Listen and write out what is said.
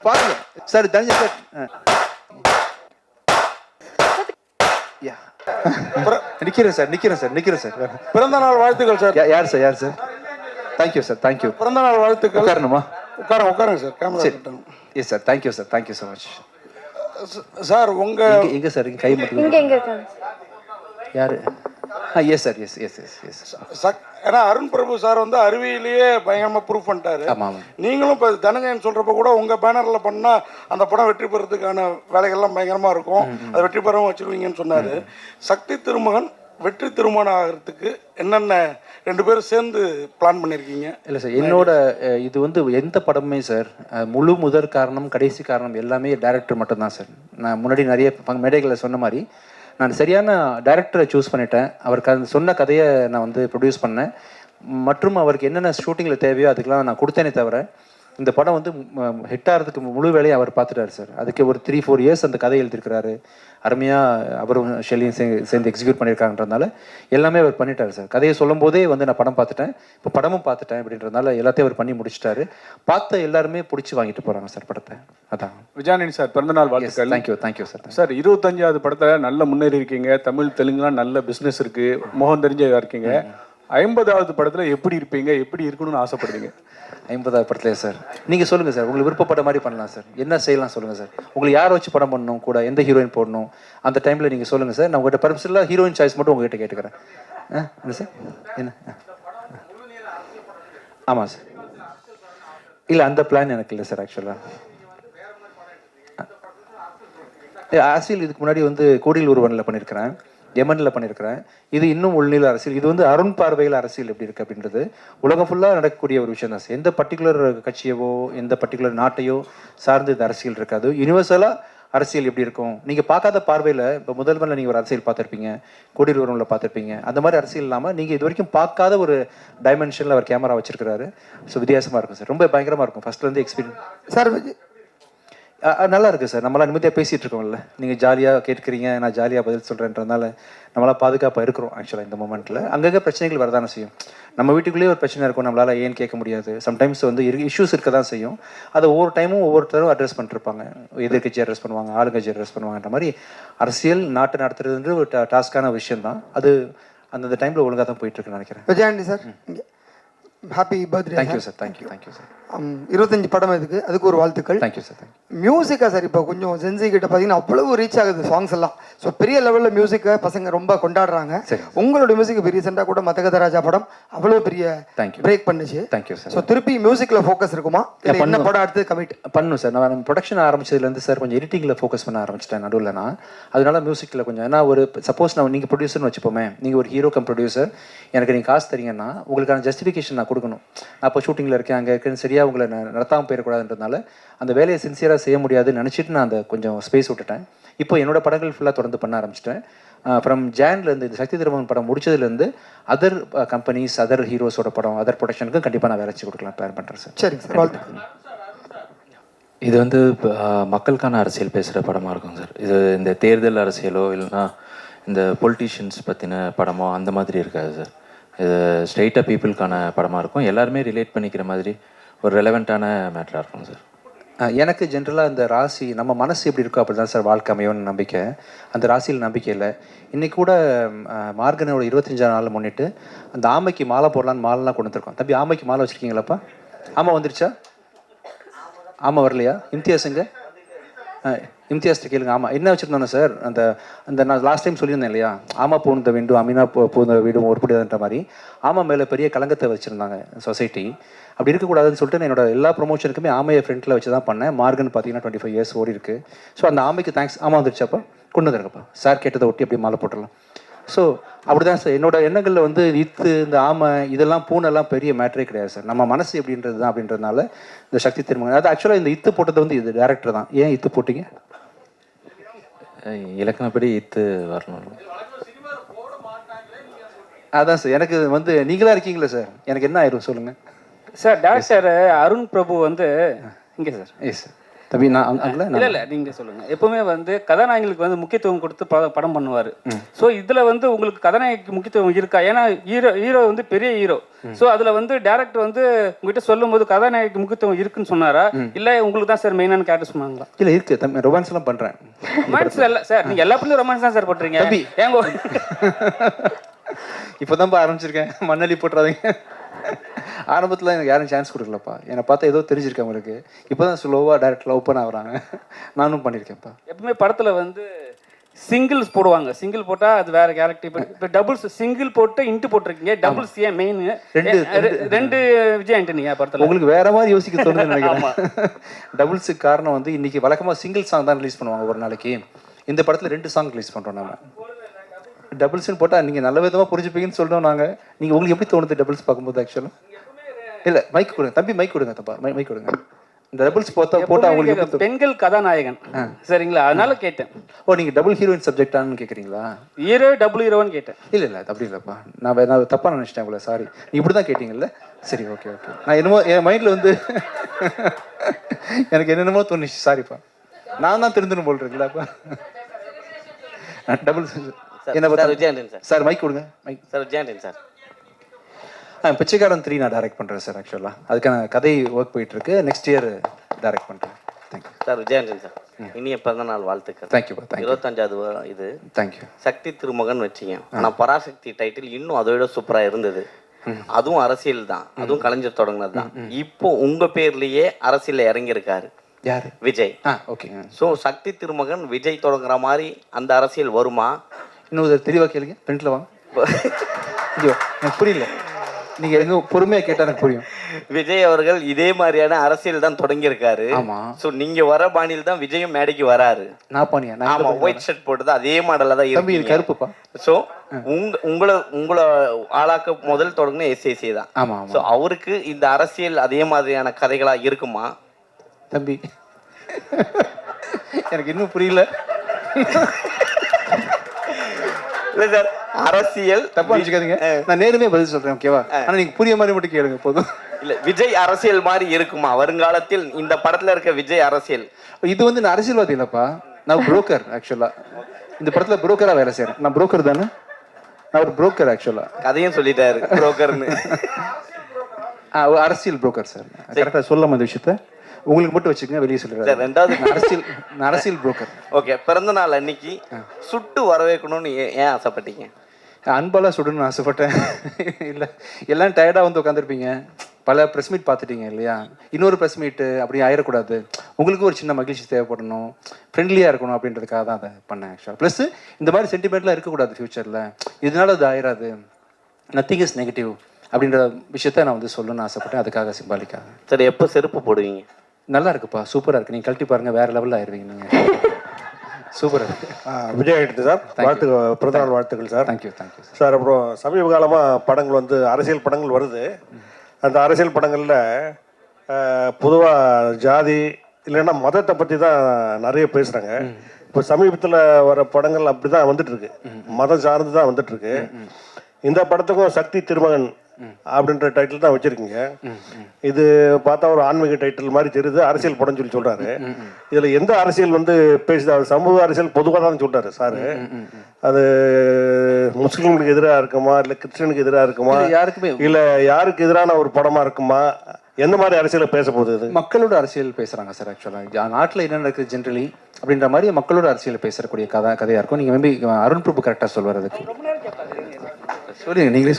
பாருங்க sir, Dhananjay sir. நிக்கிறேன் sir. பிறந்த நாள் வாழ்த்துக்கள் சார். யார் சார்? Thank you sir, thank you. பிறந்த நாள் வாழ்த்துக்கள். உட்காரணுமா? உட்காருங்க sir. Camera. Yes sir, thank you sir, thank you so much. Sir உங்க எங்க சார் கை மட்டும் இங்க யாரு? Yes sir, yes. ஏன்னா அருண் பிரபு சார் வந்து அறிவியலையே பயங்கரமா ப்ரூவ் பண்ணிட்டாரு. நீங்களும் இப்போ தனஞ்சயன் சொல்றப்ப கூட உங்க பேனர்ல பண்ணா அந்த படம் வெற்றி பெறதுக்கான வேலைகள்லாம் பயங்கரமா இருக்கும், அது வெற்றி பெறவும் வச்சிருவீங்கன்னு சொன்னாரு. சக்தி திருமகன் வெற்றி திருமணம் ஆகிறதுக்கு என்னென்ன 2 பேரும் சேர்ந்து பிளான் பண்ணியிருக்கீங்க? இல்லை சார், என்னோட இது வந்து எந்த படமுமே சார் முழு முதற் காரணம் கடைசி காரணம் எல்லாமே டைரக்டர் மட்டும்தான் சார். நான் முன்னாடி நிறைய மேடைகளில் சொன்ன மாதிரி நான் சரியான டைரக்டரை சூஸ் பண்ணிட்டேன். அவருக்கு அந்த சொன்ன கதையை நான் வந்து ப்ரொடியூஸ் பண்ணேன். மற்றும் அவருக்கு என்னென்ன ஷூட்டிங்கில் தேவையோ அதுக்கெலாம் நான் கொடுத்தேனே தவிர இந்த படம் வந்து ஹிட் ஆகிறதுக்கு முழு வேலையை அவர் பார்த்துட்டார் சார். அதுக்கு ஒரு 3-4 இயர்ஸ் அந்த கதை எழுதியிருக்கிறாரு. அருமையாக அவரும் ஷெல்லியும் சேர்ந்து எக்ஸிக்யூட் பண்ணியிருக்காங்கன்றதுனால எல்லாமே அவர் பண்ணிட்டார் சார். கதையை சொல்லும் போதே வந்து நான் படம் பார்த்துட்டேன், இப்போ படமும் பார்த்துட்டேன் அப்படின்றதுனால எல்லாத்தையும் அவர் பண்ணி முடிச்சிட்டாரு. பார்த்த எல்லாருமே பிடிச்சி வாங்கிட்டு போகிறாங்க சார் படத்தை. அதான் விஜயானந்த் சார் பிறந்தநாள் வாழ்த்துக்கள். Thank you sir. சார் 25வது படத்தில் நல்ல முன்னேறி இருக்கீங்க. தமிழ் தெலுங்குலாம் நல்ல பிஸ்னஸ் இருக்குது, முகம் தெரிஞ்சதாக இருக்கீங்க. 50வது படத்தில் எப்படி இருப்பீங்க, எப்படி இருக்கணும்னு ஆசைப்படுறீங்க? 50வது படத்துலையே சார் நீங்கள் சொல்லுங்கள் சார், உங்களுக்கு விருப்பப்பட்ட மாதிரி பண்ணலாம் சார். என்ன செய்யலாம் சொல்லுங்கள் சார். உங்களுக்கு யாரை வச்சு படம் பண்ணணும், கூட எந்த ஹீரோயின் போடணும் அந்த டைமில் நீங்கள் சொல்லுங்கள் சார். நான் உங்கள்கிட்ட பர்மிஷனில் ஹீரோயின் சாய்ஸ் மட்டும் உங்கள்கிட்ட கேட்டுக்கிறேன். என்ன சார்? என்ன? ஆமாம் சார். இல்லை அந்த பிளான் எனக்கு இல்லை சார். ஆக்சுவலாக அரசியல் இதுக்கு முன்னாடி வந்து கோடியில் ஒருவனில் பண்ணியிருக்கிறேன், எமனில் பண்ணியிருக்கிறேன். இது இன்னும் உள்நிலை அரசியல். இது வந்து அருண் பார்வையில் அரசியல் எப்படி இருக்குது அப்படின்றது உலகம் ஃபுல்லாக நடக்கக்கூடிய ஒரு விஷயம் தான் சார். எந்த பர்டிகுலர் கட்சியவோ எந்த பர்டிகுலர் நாட்டையோ சார்ந்து இந்த அரசியல் இருக்காது. யூனிவர்சலாக அரசியல் எப்படி இருக்கும் நீங்கள் பார்க்காத பார்வையில். இப்போ முதல்வரில் நீங்கள் ஒரு அரசியல் பார்த்துருப்பீங்க, கோடியில் ஒருவனில் பார்த்துருப்பீங்க. அந்த மாதிரி அரசியல் இல்லாமல் நீங்கள் இது வரைக்கும் பார்க்காத ஒரு டைமென்ஷனில் அவர் கேமரா வச்சிருக்கிறாரு. ஸோ வித்தியாசமாக இருக்கும் சார், ரொம்ப பயங்கரமாக இருக்கும். ஃபர்ஸ்ட்லேருந்து எக்ஸ்பீரியன்ஸ் சார் நல்லா இருக்குது சார். நம்மளாம் நிம்மதியாக பேசிகிட்டு இருக்கோம்ல, நீங்கள் ஜாலியாக கேட்குறீங்க, நான் ஜாலியாக பதில் சொல்கிறேன்றதுனால நம்மளால் பாதுகாப்பாக இருக்கிறோம். ஆக்சுவலாக இந்த மூமெண்ட்டில் அங்கங்கே பிரச்சனைகள் வரதானே செய்யும். நம்ம வீட்டுக்குள்ளேயே ஒரு பிரச்சனை இருக்கும், நம்மளால் ஏன்னு கேட்க முடியாது. சம்டைம்ஸ் வந்து இஷ்யூஸ் இருக்க தான் செய்யும். அதை ஒவ்வொரு டைமும் ஒவ்வொருத்தரும் அட்ரஸ் பண்ணிருப்பாங்க. எதிர்கட்சி அட்ரஸ் பண்ணுவாங்க, ஆளுங்கட்சி அட்ரஸ் பண்ணுவாங்கன்ற மாதிரி அரசியல் நாட்டை நடத்துறதுன்ற ஒரு டாஸ்க்கான விஷயம் தான். அது அந்தந்த டைமில் ஒழுங்காக தான் போயிட்டுருக்குன்னு நினைக்கிறேன். Vijayandi sir, happy birthday. Thank you sir. Thank you sir. 25 படம் அதுக்கு ஒரு வாழ்த்துக்கள். Thank you sir. மியூசிக்கா சார் இப்போ கொஞ்சம் ஜென்சி கிட்ட பார்த்தீங்கன்னா அவ்வளவு ரீச் ஆகுது சாங்ஸ் எல்லாம். ஸோ பெரிய லெவலில் மியூசிக்கை பசங்க ரொம்ப கொண்டாடுறாங்க. உங்களோட மியூசிக் இப்போ ரீசெண்டாக கூட மதகத ராஜா படம் அவ்வளோ பெரிய பிரேக் பண்ணுச்சு. Thank you sir. ஸோ திருப்பி மியூசிக்கில் ஃபோக்கஸ் இருக்குமா, என்ன படம் அடுத்து கமிட் பண்ணும் சார்? நான் ப்ரொடக்ஷன் ஆரம்பிச்சதுலேருந்து சார் கொஞ்சம் எடிட்டிங்கில் ஃபோக்கஸ் பண்ண ஆரம்பிச்சிட்டேன் நடுவில். நான் அதனால மியூசிக்கில் கொஞ்சம், ஏன்னா ஒரு சப்போஸ் நான் நீங்கள் ப்ரொடியூசர்னு வச்சுப்போமே, நீங்கள் ஒரு ஹீரோ கம் ப்ரொடியூசர், எனக்கு நீங்கள் காசு தரீங்கன்னா உங்களுக்கான ஜஸ்டிஃபிகேஷன் நான் கொடுக்கணும். நான் இப்போ ஷூட்டிங்கில் இருக்கேன், அங்கே இருக்குன்னு சரியாக உங்களை நடத்தாமல் போயிடக்கூடாதுன்றதுனால அந்த வேலையை சின்சியராக செய்ய முடியாதுன்னு நினச்சிட்டு நான் அந்த கொஞ்சம் ஸ்பேஸ் விட்டுட்டேன். இப்போ என்னோட படங்கள் ஃபுல்லாக தொடர்ந்து பண்ண ஆரம்பிச்சிட்டேன். ஃப்ரம் ஜான்லேருந்து இந்த சக்தி திருமகன் படம் முடிச்சதுலேருந்து அதர் கம்பெனிஸ், அதர் ஹீரோஸோட படம், அதர் ப்ரொடக்ஷனுக்கும் கண்டிப்பாக நான் வேலை வச்சு கொடுக்கலாம் பிளான் பண்ணுறேன் சார். சரிங்க சார், வாழ்த்துக்கள். இது வந்து மக்களுக்கான அரசியல் பேசுகிற படமாக இருக்கும் சார். இது இந்த தேர்தல் அரசியலோ இல்லைன்னா இந்த பொலிட்டீஷியன்ஸ் பற்றின படமோ அந்த மாதிரி இருக்காது சார். இது ஸ்ட்ரெயிட்டாக பீப்புளுக்கான படமாக இருக்கும். எல்லாருமே ரிலேட் பண்ணிக்கிற மாதிரி ஒரு ரெலவெண்ட்டான மேட்டராக இருக்கும் சார். எனக்கு ஜென்ரலாக இந்த ராசி நம்ம மனசு எப்படி இருக்கோ அப்படி தான் சார் வாழ்க்கை அமையோன்னு நம்பிக்கை. அந்த ராசியில் நம்பிக்கை இல்லை. இன்றைக்கி கூட மார்கனோட 25ஆம் நாள் முன்னிட்டு அந்த ஆமைக்கு மாலை போடலான்னு மாலைலாம் கொண்டு வந்துருக்கோம். தம்பி ஆமைக்கு மாலை வச்சுருக்கீங்களாப்பா? ஆமாம் வந்துருச்சா? ஆமாம் வரலையா? இம்தியாஸுங்க, இம்தியாஸ்ட்டு கேளுங்க. ஆமாம் என்ன வச்சுருந்தோன்னு சார், அந்த அந்த நான் லாஸ்ட் டைம் சொல்லியிருந்தேன் இல்லையா, ஆமா பூந்த வேண்டும் அமீனா பூந்த வீடும் ஒருபடியாதுன்ற மாதிரி ஆமாம் மேலே பெரிய கலங்கத்தை வச்சுருந்தாங்க சொசைட்டி. அப்படி இருக்கக்கூடாதுன்னு சொல்லிட்டு நான் என்னோட எல்லா ப்ரொமோஷனுக்குமே ஆமையை ஃப்ரண்ட்டில் வச்சு தான் பண்ணேன். மார்கன் பார்த்தீங்கன்னா 25 இயர்ஸ் ஓடி இருக்குது. ஸோ அந்த ஆமைக்கு தேங்க்ஸ். ஆமாம் வந்துருச்சாப்பா, கொண்டு வந்துருங்கப்பா சார், கேட்டதை ஒட்டி அப்படியே மாலை போட்டுடலாம். ஸோ அப்படி தான் சார் என்னோட எண்ணங்களில் வந்து இத்து இந்த ஆமை இதெல்லாம் பூனெல்லாம் பெரிய மேட்டரே கிடையாது சார். நம்ம மனசு எப்படின்றது தான். அப்படின்றதுனால இந்த சக்தி திருமகன் அது ஆக்சுவலாக இந்த இத்து போட்டது வந்து இது டேரக்டர் தான். ஏன் இத்து போட்டிங்க? இலக்கணப்படி இத்து வரணும். அதான் சார் எனக்கு வந்து நீங்களா இருக்கீங்களா சார், எனக்கு என்ன ஆயிரும் சொல்லுங்கள் சார். டாக்டர் அருண் பிரபு வந்து இங்கே சார். Yes sir. தம்பி நான் இல்ல நீங்க சொல்லுங்க. எப்பவுமே வந்து கதாநாயகங்களுக்கு வந்து முக்கியத்துவம் கொடுத்து படம் பண்ணுவாரு. ஸோ இதுல வந்து உங்களுக்கு கதாநாயகிக்கு முக்கியத்துவம் இருக்கா? ஏன்னா ஹீரோ வந்து பெரிய ஹீரோ. ஸோ அதுல வந்து டேரக்டர் வந்து உங்ககிட்ட சொல்லும் போது கதாநாயகிக்கு முக்கியத்துவம் இருக்குன்னு சொன்னாரா, இல்ல உங்களுக்கு தான் சார் மெயினான கேரக்டர் சொன்னாங்களா? இல்லை இருக்கு தம்பி, ரொமான்ஸ் எல்லாம் பண்றேன். ரொமான்ஸ் இல்ல சார், நீங்க எல்லா படத்துலயும் ரொமான்ஸ் தான் சார் பண்றீங்க. ஏங்க இப்போதான்ப்பா ஆரம்பிச்சிருக்கேன், மண்ணலி போட்டுறாதீங்க. ஆரம்பத்தில் எனக்கு யாரும் சான்ஸ் கொடுக்கலப்பா. என்னை பார்த்தா ஏதோ தெரிஞ்சிருக்கேன் உங்களுக்கு. இப்போ தான் ஸ்லோவாக டேரக்ட் ஓப்பன் ஆகுறாங்க. நானும் பண்ணியிருக்கேன்ப்பா. எப்பவுமே படத்தில் வந்து சிங்கிள்ஸ் போடுவாங்க. சிங்கிள் போட்டால் அது வேற கேரக்டர். இப்போ டபுள்ஸ் சிங்கிள் போட்டு இன்ட்டு போட்டிருக்கீங்க. டபுள்ஸ் ஏன் மெயின்? ரெண்டு விஜய் ஆண்டனியா படத்தில்? உங்களுக்கு வேற மாதிரி யோசிக்க தோணுதுன்னு நினைக்கிறேன். டபுள்ஸுக்கு காரணம் வந்து இன்னைக்கு வழக்கமாக சிங்கிள் சாங் தான் ரிலீஸ் பண்ணுவாங்க ஒரு நாளைக்கு. இந்த படத்தில் 2 சாங் ரிலீஸ் பண்ணுறோம் நம்ம. டபுள்ஸ்ன்னு போட்டால் நீங்கள் நல்ல விதமாக புரிஞ்சுப்பீங்கன்னு சொல்கிறோம் நாங்கள். நீங்கள் உங்களுக்கு எப்படி தோணுது டபுள்ஸ் பார்க்கும்போது? ஆக்சுவலாக இல்லை, மைக் கொடுங்க தம்பி, மைக் கொடுங்க தப்பா, மைக் கொடுங்க. இந்த டபுள்ஸ் போட்டால் உங்களுக்கு பெண்கள் கதாநாயகன் சரிங்களா, அதனால கேட்டேன். ஓ, நீங்கள் டபுள் ஹீரோயின் சப்ஜெக்டானு கேட்குறீங்களா? ஹீரோ டபுள் ஹீரோன்னு கேட்டேன். இல்லை அப்படி இல்லைப்பா, நான் தப்பாக நினச்சிட்டேன் உங்களை. சாரி, நீ இப்படி தான் கேட்டீங்கல்ல. சரி, ஓகே. நான் என்னமோ என் மைண்டில் வந்து எனக்கு என்னென்னமோ தோணுச்சு. சாரிப்பா, நான் தான் தெரிஞ்சுன்னு போல்றீங்களாப்பா. டபுள் என்ன பார்த்தா விஜயாண்டன் சார். சார் மைக் கொடுங்க. Mike sir Vijay Antony sir. Pichaikkaran 3 நான் டைரக்ட் பண்ணுறேன் சார். ஆக்சுவலாக அதுக்கான கதை ஒர்க் போயிட்டுருக்கு. நெக்ஸ்ட் இயர் டைரக்ட் பண்ணுறேன். Thank you sir. விஜயாண்டன் சார், இனிய பிறந்தநாள் வாழ்த்துக்கள். தேங்க்யூப்பா. 25வது இது. தேங்க்யூ. சக்தி திருமகன் வச்சிங்க. ஆனால் பராசக்தி டைட்டில் இன்னும் அதை விட சூப்பராக இருந்தது. அதுவும் அரசியல் தான், அதுவும் கலைஞர் தொடங்கினது தான். இப்போ உங்கள் பேர்லேயே அரசியலில் இறங்கியிருக்காரு யார்? விஜய். ஓகே. ஸோ சக்தி திருமகன் விஜய் தொடங்குற மாதிரி அந்த அரசியல் வருமா? இன்னும் தெளிவாக கேளுங்க. ஃப்ரெண்ட்ல வாங்க. ஐயோ, எனக்கு புரியல. நீங்கள் எங்க பொறுமையாக கேட்டால் எனக்கு புரியும். விஜய் அவர்கள் இதே மாதிரியான அரசியல் தான் தொடங்கியிருக்காரு. ஆமாம். ஸோ நீங்கள் வர பாணியில் தான் விஜயும் மேடைக்கு வராரு. நான் பானியா? ஆமாம், ஒயிட் ஷர்ட் போட்டது அதே மாடலில் தான் தம்பி, இது கருப்புப்பா. ஸோ உங்களை ஆளாக்க முதல் தொடங்கின எஸ்ஏசி தான். ஆமாம். ஸோ அவருக்கு இந்த அரசியல் அதே மாதிரியான கதைகளாக இருக்குமா? தம்பி, எனக்கு இன்னும் புரியல. இல்லை சார், அரசியல் தப்பா நினைச்சுக்காதீங்க. நான் நேருமே பதில் சொல்றேன், ஓகேவா? ஆனா நீங்க புரிய மாதிரி மட்டும் கேளுங்க போதும். இல்ல, விஜய் அரசியல் மாதிரி இருக்குமா வருங்காலத்தில்? இந்த படத்துல இருக்க விஜய் அரசியல் இது வந்து நான் அரசியல்வாதி இல்லப்பா, நான் புரோக்கர். ஆக்சுவலா இந்த படத்துல புரோக்கரா வேலை செய்யறேன். நான் புரோக்கர் தானே, நான் ஒரு புரோக்கர். ஆக்சுவலா கதையும் சொல்லிட்டாரு புரோக்கர்னு. அரசியல் புரோக்கர் சார். கரெக்டா சொல்லாம இந்த விஷயத்த உங்களுக்கு மட்டும் வச்சுக்கங்க, வெளியே சொல்லிடுறேன். ரெண்டாவது அரசியல் புரோக்கர். ஓகே, பிறந்த நாள் அன்னைக்கு சுட்டு வரவேற்கணும்னு ஏன் ஆசைப்பட்டீங்க? அன்பாலா சுடணும்னு ஆசைப்பட்டேன். இல்லை, எல்லாம் டயர்டாக வந்து உட்காந்துருப்பீங்க, பல ப்ரெஸ் மீட் பார்த்துட்டீங்க இல்லையா? இன்னொரு ப்ரெஸ் மீட்டு அப்படி ஆயிடக்கூடாது, உங்களுக்கு ஒரு சின்ன மகிழ்ச்சி தேவைப்படணும், ஃப்ரெண்ட்லியாக இருக்கணும் அப்படின்றதுக்காக தான் அதை பண்ணேன். ஆக்சுவலாக ப்ளஸ் இந்த மாதிரி சென்டிமெண்ட்லாம் இருக்கக்கூடாது ஃப்யூச்சரில், இதனால அது ஆயிடாது, நத்திங் இஸ் நெகட்டிவ் அப்படின்ற விஷயத்த நான் வந்து சொல்லணும்னு ஆசைப்பட்டேன். அதுக்காக சிம்பாலிக்காக. சரி, எப்போ செருப்பு போடுவீங்க? நல்லா இருக்குப்பா, சூப்பராக இருக்குது. நீங்கள் கழட்டி பாருங்கள், வேறு லெவலில் ஆயிடுவீங்க நீங்கள். சூப்பராக இருக்குது. விஜய் ஆகிட்டு சார், வாழ்த்துக்கள், பிறந்தநாள் வாழ்த்துக்கள் சார். Thank you sir. அப்புறம் சமீப காலமாக படங்கள் வந்து அரசியல் படங்கள் வருது. அந்த அரசியல் படங்களில் பொதுவாக ஜாதி இல்லைன்னா மதத்தை பற்றி தான் நிறைய பேசுகிறாங்க. இப்போ சமீபத்தில் வர படங்கள் அப்படி தான் வந்துட்டுருக்கு, மதம் சார்ந்து தான் வந்துட்டுருக்கு. இந்த படத்துக்கும் சக்தி திருமகன் அப்படின்ற டைட்டில் தான் வச்சிருக்கீங்க. இது பார்த்தா ஒரு ஆன்மீக டைட்டில் மாதிரி தெரியுது, அரசியல் படம் சொல்லி சொல்றாரு. இதுல எந்த அரசியல் வந்து பேசுது? அவர் சமூக அரசியல் பொதுவாக தான் சொல்றாரு சார். அது முஸ்லீம்களுக்கு எதிராக இருக்குமா, இல்லை கிறிஸ்டியனுக்கு எதிராக இருக்குமா, யாருக்குமே இல்லை யாருக்கு எதிரான ஒரு படமா இருக்குமா? எந்த மாதிரி அரசியலை பேச போகுது? மக்களோட அரசியல் பேசுறாங்க சார். ஆக்சுவலாக நாட்டில் என்ன நடக்குது ஜென்ரலி அப்படின்ற மாதிரி மக்களோட அரசியல் பேசக்கூடிய கதையாக இருக்கும். நீங்கள் மேபி அருண் பிரபு கரெக்டாக சொல்வார் அதுக்கு. சொல்லுங்க நீங்களே.